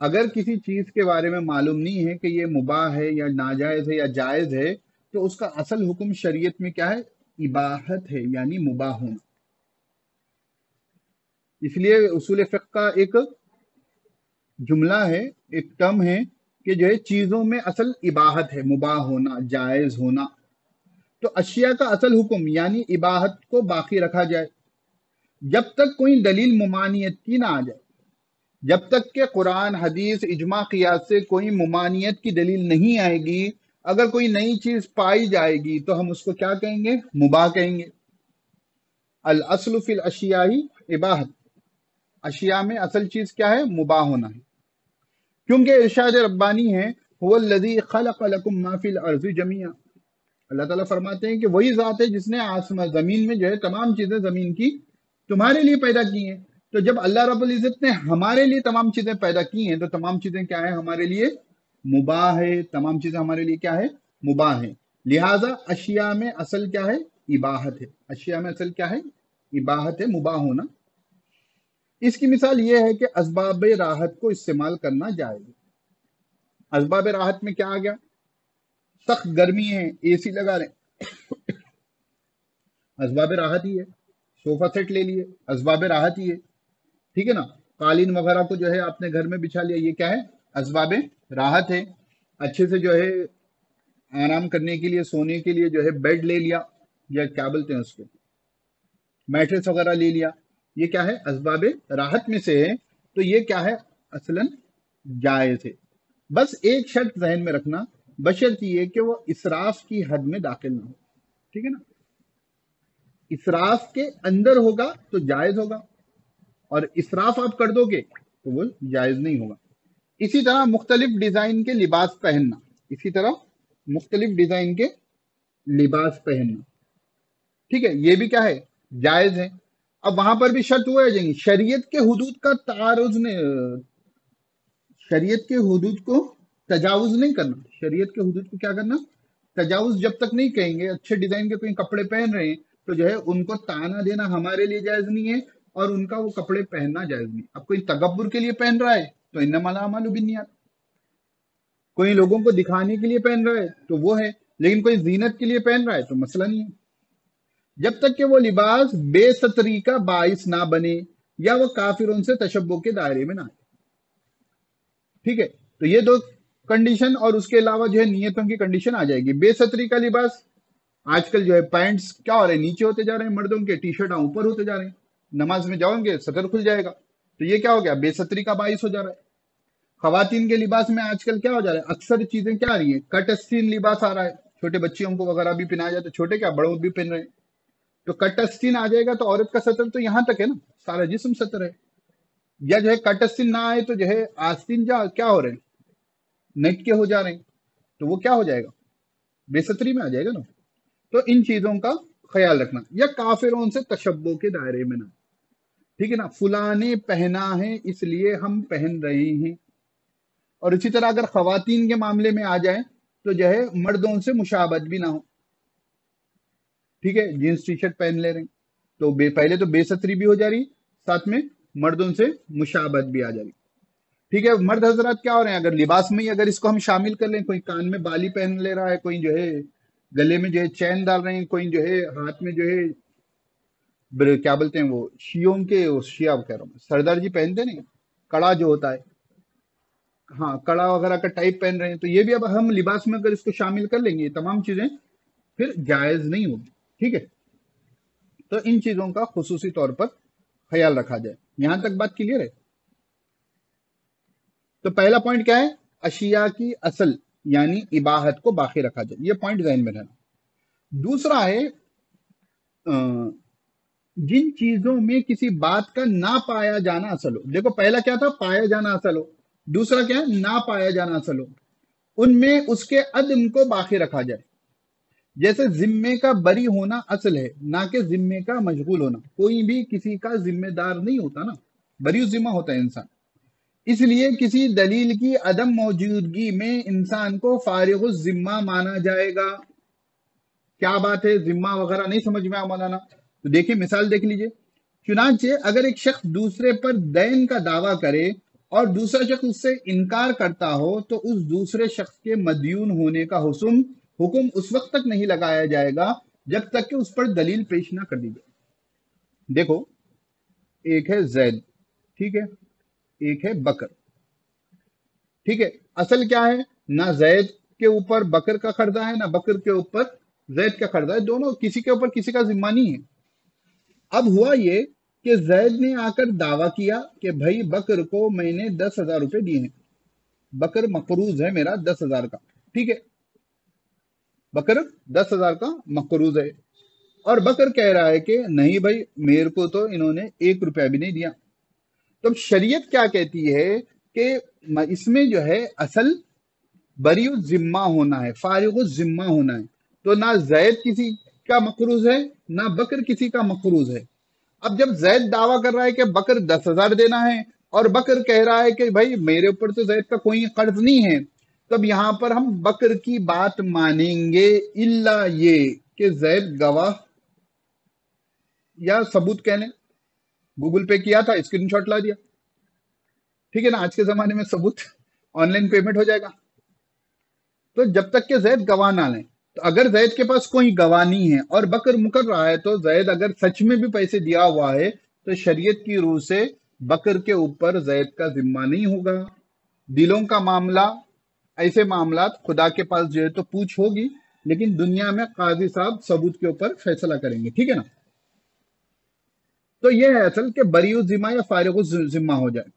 اگر کسی چیز کے بارے میں معلوم نہیں ہے کہ یہ مباح ہے یا ناجائز ہے یا جائز ہے تو اس کا اصل حکم شریعت میں کیا ہے؟ اباحت ہے، یعنی مباح ہونا۔ اس لیے اصول فقہ کا ایک جملہ ہے، ایک ٹرم ہے کہ جو ہے چیزوں میں اصل اباحت ہے، مباح ہونا، جائز ہونا۔ تو اشیاء کا اصل حکم یعنی اباحت کو باقی رکھا جائے جب تک کوئی دلیل ممانعت کی نہ آ جائے۔ جب تک کہ قرآن، حدیث، اجماع، قیاس سے کوئی ممانعت کی دلیل نہیں آئے گی، اگر کوئی نئی چیز پائی جائے گی تو ہم اس کو کیا کہیں گے؟ مباح کہیں گے۔ الاصل فی الاشیاء اباحت، اشیاء میں اصل چیز کیا ہے؟ مباح ہونا ہے، کیونکہ ارشاد ربانی ہے هو الذی خلق لکم ما فی الارض جمیعا۔ اللہ تعالیٰ فرماتے ہیں کہ وہی ذات ہے جس نے آسمان زمین میں جو ہے تمام چیزیں زمین کی تمہارے لیے پیدا کی ہیں۔ تو جب اللہ رب العزت نے ہمارے لیے تمام چیزیں پیدا کی ہیں تو تمام چیزیں کیا ہے؟ ہمارے لیے مباح ہے، تمام چیزیں ہمارے لیے کیا ہے؟ مباح ہے۔ لہٰذا اشیاء میں اصل کیا ہے؟ اباحت ہے۔ اشیاء میں اصل کیا ہے؟ اباحت ہے، مباح ہونا۔ اس کی مثال یہ ہے کہ اسباب راحت کو استعمال کرنا جائز ہے۔ اسباب راحت میں کیا آ گیا؟ سخت گرمی ہے، اے سی لگا رہے ہیں، اسباب راحت ہی ہے۔ صوفہ سیٹ لے لیے، اسباب راحت ہی ہے، ٹھیک ہے نا۔ قالین وغیرہ کو جو ہے آپ نے گھر میں بچھا لیا، یہ کیا ہے؟ اسباب راحت ہے۔ اچھے سے جو ہے آرام کرنے کے لیے، سونے کے لیے جو ہے بیڈ لے لیا، یا کیا بولتے ہیں اس کو، میٹرس وغیرہ لے لیا، یہ کیا ہے؟ اسباب راحت میں سے ہے۔ تو یہ کیا ہے؟ اصلاً جائز ہے۔ بس ایک شرط ذہن میں رکھنا، بشرط یہ کہ وہ اسراف کی حد میں داخل نہ ہو، ٹھیک ہے نا۔ اسراف کے اندر ہوگا تو جائز ہوگا، اور اسراف آپ کر دو گے تو وہ جائز نہیں ہوگا۔ اسی طرح مختلف ڈیزائن کے لباس پہننا، اسی طرح مختلف ڈیزائن کے لباس پہننا، ٹھیک ہے، یہ بھی کیا ہے؟ جائز ہے۔ اب وہاں پر بھی شرط وہ آ جائیں گی، شریعت کے حدود کا تعارض نے، شریعت کے حدود کو تجاوز نہیں کرنا۔ شریعت کے حدود کو کیا کرنا؟ تجاوز جب تک نہیں کہیں گے۔ اچھے ڈیزائن کے کوئی کپڑے پہن رہے ہیں تو جو ہے ان کو تانا دینا ہمارے لیے جائز نہیں ہے، اور ان کا وہ کپڑے پہننا جائز نہیں۔ اب کوئی تکبر کے لیے پہن رہا ہے تو انما الاعمال بالنیات، کوئی لوگوں کو دکھانے کے لیے پہن رہا ہے تو وہ ہے، لیکن کوئی زینت کے لیے پہن رہا ہے تو مسئلہ نہیں ہے، جب تک کہ وہ لباس بے ستری کا باعث نہ بنے یا وہ کافروں سے تشبہ کے دائرے میں نہ آئے، ٹھیک ہے۔ تو یہ دو کنڈیشن، اور اس کے علاوہ جو ہے نیتوں کی کنڈیشن آ جائے گی۔ بے ستری کا لباس، آج کل جو ہے پینٹس کیا ہو رہے ہیں؟ نیچے ہوتے جا رہے ہیں، مردوں کے ٹی شرٹ اوپر ہوتے جا رہے ہیں، نماز میں جاؤ گے سطر کھل جائے گا، تو یہ کیا ہو گیا؟ بے ستری کا باعث ہو جا رہا ہے۔ خواتین کے لباس میں آج کل کیا ہو جا رہا ہے؟ اکثر چیزیں کیا آ رہی ہیں؟ کٹ اسٹین لباس آ رہا ہے، چھوٹے بچیوں کو وغیرہ بھی پہنایا جاتا ہے، چھوٹے کیا بڑوں بھی پہن رہے ہیں۔ تو کٹ اسٹین آ جائے گا تو عورت کا سطر تو یہاں تک ہے نا، سارا جسم سطر ہے۔ یا جو ہے کٹ اسٹین نہ آئے تو جو ہے آستین کیا ہو رہے ہیں؟ نیٹ کے ہو جا رہے ہیں، تو وہ کیا ہو جائے گا؟ بے ستری میں آ جائے گا نا۔ تو ان چیزوں کا خیال رکھنا، یا کافروں سے تشبہ کے دائرے میں نہ، ٹھیک ہے نا۔ فلاں نے پہنا ہے اس لیے ہم پہن رہے ہیں۔ اور اسی طرح اگر خواتین کے معاملے میں آ جائے تو جو ہے مردوں سے مشابہت بھی نہ ہو، ٹھیک ہے، جینس ٹی شرٹ پہن لے رہے ہیں تو پہلے تو بے ستری بھی ہو جا رہی، ساتھ میں مردوں سے مشابہت بھی آ جا رہی، ٹھیک ہے۔ مرد حضرات کیا ہو رہے ہیں؟ اگر لباس میں ہی اگر اس کو ہم شامل کر لیں، کوئی کان میں بالی پہن لے رہا ہے، کوئی جو ہے گلے میں جو ہے چین ڈال رہے ہیں، کوئی جو ہے ہاتھ میں جو ہے کیا بولتے ہیں وہ شیوں کے، شیعہ کہہ رہا ہوں، سردار جی پہنتے نہیں کڑا جو ہوتا ہے، ہاں کڑا وغیرہ کا ٹائپ پہن رہے ہیں، تو یہ بھی اب ہم لباس میں اگر اس کو شامل کر لیں گے، یہ تمام چیزیں پھر جائز نہیں ہوگی، ٹھیک ہے۔ تو ان چیزوں کا خصوصی طور پر خیال رکھا جائے۔ یہاں تک بات کلیئر ہے؟ تو پہلا پوائنٹ کیا ہے؟ اشیاء کی اصل یعنی اباحت کو باقی رکھا جائے، یہ پوائنٹ ذہن میں رہنا۔ دوسرا ہے جن چیزوں میں کسی بات کا نہ پایا جانا اصل ہو۔ دیکھو پہلا کیا تھا؟ پایا جانا اصل ہو، دوسرا کیا ہے؟ نہ پایا جانا اصل ہو۔ ان میں اس کے عدم کو باقی رکھا جائے، جیسے ذمے کا بری ہونا اصل ہے، نہ کہ ذمے کا مشغول ہونا۔ کوئی بھی کسی کا ذمہ دار نہیں ہوتا نا، بری ذمہ ہوتا ہے انسان، اس لیے کسی دلیل کی عدم موجودگی میں انسان کو فارغ الذمہ مانا جائے گا۔ کیا بات ہے؟ ذمہ وغیرہ نہیں سمجھ میں آ مولانا؟ تو دیکھیں مثال دیکھ لیجئے، چنانچہ اگر ایک شخص دوسرے پر دین کا دعویٰ کرے اور دوسرا شخص اس سے انکار کرتا ہو تو اس دوسرے شخص کے مدیون ہونے کا حکم اس وقت تک نہیں لگایا جائے گا جب تک کہ اس پر دلیل پیش نہ کر دی جائے۔ دیکھو، ایک ہے زید، ٹھیک ہے، ایک ہے بکر، ٹھیک ہے۔ اصل کیا ہے؟ نہ زید کے اوپر بکر کا قرضہ ہے، نہ بکر کے اوپر زید کا قرضہ ہے، دونوں کسی کے اوپر کسی کا ذمہ نہیں ہے۔ اب ہوا یہ کہ زید نے آ کر دعویٰ کیا کہ بھائی بکر کو میں نے 10,000 روپے دیے ہیں، بکر مقروض ہے میرا 10,000 کا، ٹھیک ہے، بکر 10,000 کا مقروض ہے، اور بکر کہہ رہا ہے کہ نہیں بھائی میرے کو تو انہوں نے 1 روپیہ بھی نہیں دیا۔ تو شریعت کیا کہتی ہے کہ اس میں جو ہے اصل بری الذمہ ہونا ہے، فارغ الذمہ ہونا ہے۔ تو نہ زید کسی کا مقروض ہے، نہ بکر کسی کا مقروض ہے۔ اب جب زید دعویٰ کر رہا ہے کہ بکر 10,000 دینا ہے، اور بکر کہہ رہا ہے کہ بھائی میرے اوپر تو زید کا کوئی قرض نہیں ہے، تب یہاں پر ہم بکر کی بات مانیں گے، الا یہ کہ زید گواہ یا ثبوت کہہ لیں، گوگل پے کیا تھا، اسکرین شاٹ لا دیا، ٹھیک ہے نا، آج کے زمانے میں ثبوت آن لائن پیمنٹ ہو جائے گا۔ تو جب تک کہ زید گواہ نہ لیں، تو اگر زید کے پاس کوئی گواہ نہیں ہے اور بکر مکر رہا ہے، تو زید اگر سچ میں بھی پیسے دیا ہوا ہے تو شریعت کی روح سے بکر کے اوپر زید کا ذمہ نہیں ہوگا۔ دلوں کا معاملہ، ایسے معاملات خدا کے پاس جو ہے تو پوچھ ہوگی، لیکن دنیا میں قاضی صاحب ثبوت کے اوپر فیصلہ کریں گے، ٹھیک ہے نا۔ تو یہ ہے اصل کہ بری الذمہ یا فارغ الذمہ ہو جائے۔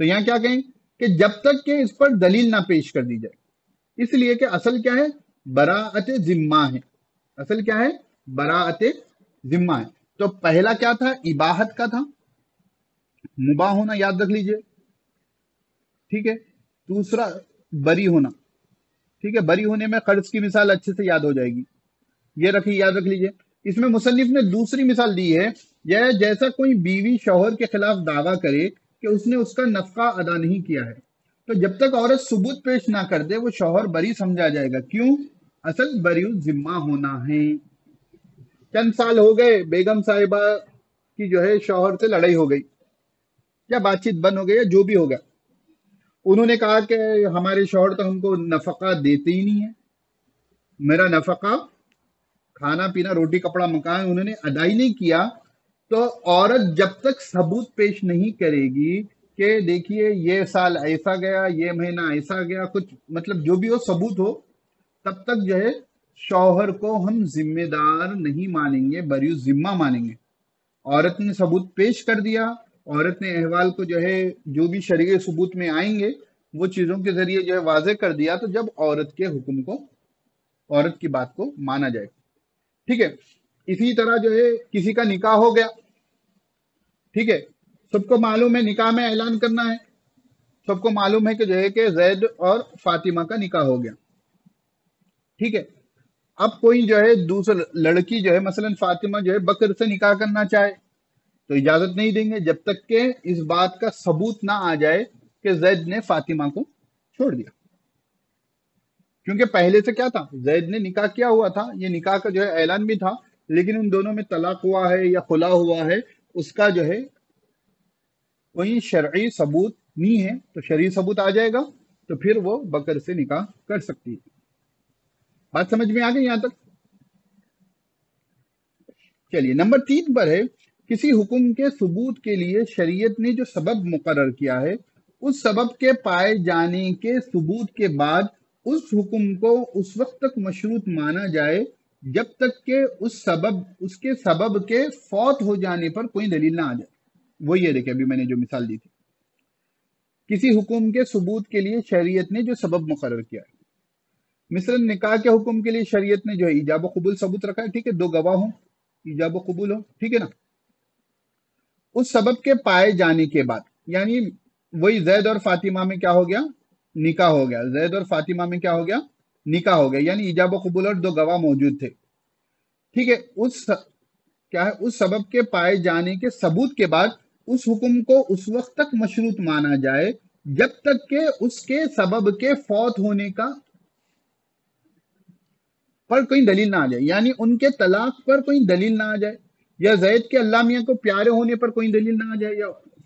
تو یہاں کیا کہیں کہ جب تک کہ اس پر دلیل نہ پیش کر دی جائے، اس لیے کہ اصل کیا ہے؟ براءت ذمہ ہے۔ اصل کیا ہے؟ براءت ذمہ ہے۔ تو پہلا کیا تھا؟ اباحت کا تھا، مباح ہونا، یاد رکھ لیجئے، ٹھیک ہے۔ دوسرا بری ہونا، ٹھیک ہے، بری ہونے میں قرض کی مثال اچھے سے یاد ہو جائے گی، یہ رکھیے، یاد رکھ لیجئے۔ اس میں مصنف نے دوسری مثال دی ہے، یہ جیسا کوئی بیوی شوہر کے خلاف دعویٰ کرے کہ اس نے اس کا نفقہ ادا نہیں کیا ہے، تو جب تک عورت ثبوت پیش نہ کر دے وہ شوہر بری سمجھا جائے گا۔ کیوں؟ اصل بری الذمہ ہونا ہے۔ چند سال ہو گئے، بیگم صاحبہ کی جو ہے شوہر سے لڑائی ہو گئی، یا بات چیت بند ہو گئی، یا جو بھی ہو گیا، انہوں نے کہا کہ ہمارے شوہر تو ہم کو نفقہ دیتے ہی نہیں ہے، میرا نفقہ کھانا پینا روٹی کپڑا مکان انہوں نے ادا ہی نہیں کیا۔ تو عورت جب تک ثبوت پیش نہیں کرے گی کہ دیکھیے یہ سال ایسا گیا، یہ مہینہ ایسا گیا، کچھ مطلب جو بھی ہو ثبوت ہو، تب تک جو ہے شوہر کو ہم ذمہ دار نہیں مانیں گے، بری الذمہ مانیں گے۔ عورت نے ثبوت پیش کر دیا، عورت نے احوال کو جو ہے جو بھی شرعی ثبوت میں آئیں گے وہ چیزوں کے ذریعے جو ہے واضح کر دیا، تو جب عورت کے حکم کو، عورت کی بات کو مانا جائے، ٹھیک ہے۔ اسی طرح جو ہے کسی کا نکاح ہو گیا، ٹھیک ہے، سب کو معلوم ہے نکاح میں اعلان کرنا ہے، سب کو معلوم ہے کہ جو ہے کہ زید اور فاطمہ کا نکاح ہو گیا، ٹھیک ہے۔ اب کوئی جو ہے دوسرا لڑکی جو ہے مثلا فاطمہ جو ہے بکر سے نکاح کرنا چاہے تو اجازت نہیں دیں گے جب تک کہ اس بات کا ثبوت نہ آ جائے کہ زید نے فاطمہ کو چھوڑ دیا، کیونکہ پہلے سے کیا تھا؟ زید نے نکاح کیا ہوا تھا، یہ نکاح کا جو ہے اعلان بھی تھا، لیکن ان دونوں میں طلاق ہوا ہے یا خلا ہوا ہے، اس کا جو ہے کوئی شرعی ثبوت نہیں ہے، تو شرعی ثبوت آ جائے گا تو پھر وہ بکر سے نکاح کر سکتی ہے۔ بات سمجھ میں آ گئی یہاں تک؟ چلیے نمبر 3 پر ہے، کسی حکم کے ثبوت کے لیے شریعت نے جو سبب مقرر کیا ہے، اس سبب کے پائے جانے کے ثبوت کے بعد اس حکم کو اس وقت تک مشروط مانا جائے جب تک کہ اس کے سبب کے فوت ہو جانے پر کوئی دلیل نہ آ جائے۔ وہ یہ دیکھیں ابھی میں نے جو مثال دی تھی، کسی حکم کے ثبوت کے لیے شریعت نے جو سبب مقرر کیا ہے، مثلا نکاح کے حکم کے لیے شریعت نے جو ہے ایجاب و قبول ثبوت رکھا ہے، ٹھیک ہے، 2 گواہ ہوں، ایجاب و قبول ہو، ٹھیک ہے نا۔ اس سبب کے پائے جانے کے بعد، یعنی وہی زید اور فاطمہ میں کیا ہو گیا؟ نکاح ہو گیا، زید اور فاطمہ میں کیا ہو گیا؟ نکاح ہو گیا، یعنی ایجاب و قبول اور 2 گواہ موجود تھے، ٹھیک ہے۔ کیا ہے؟ اس سبب کے پائے جانے کے ثبوت کے بعد اس حکم کو اس وقت تک مشروط مانا جائے جب تک کہ اس کے سبب کے فوت ہونے کا پر کوئی دلیل نہ آ جائے، یعنی ان کے طلاق پر کوئی دلیل نہ آ جائے، یا زید کے اللہ میاں کو پیارے ہونے پر کوئی دلیل نہ آ جائے، یا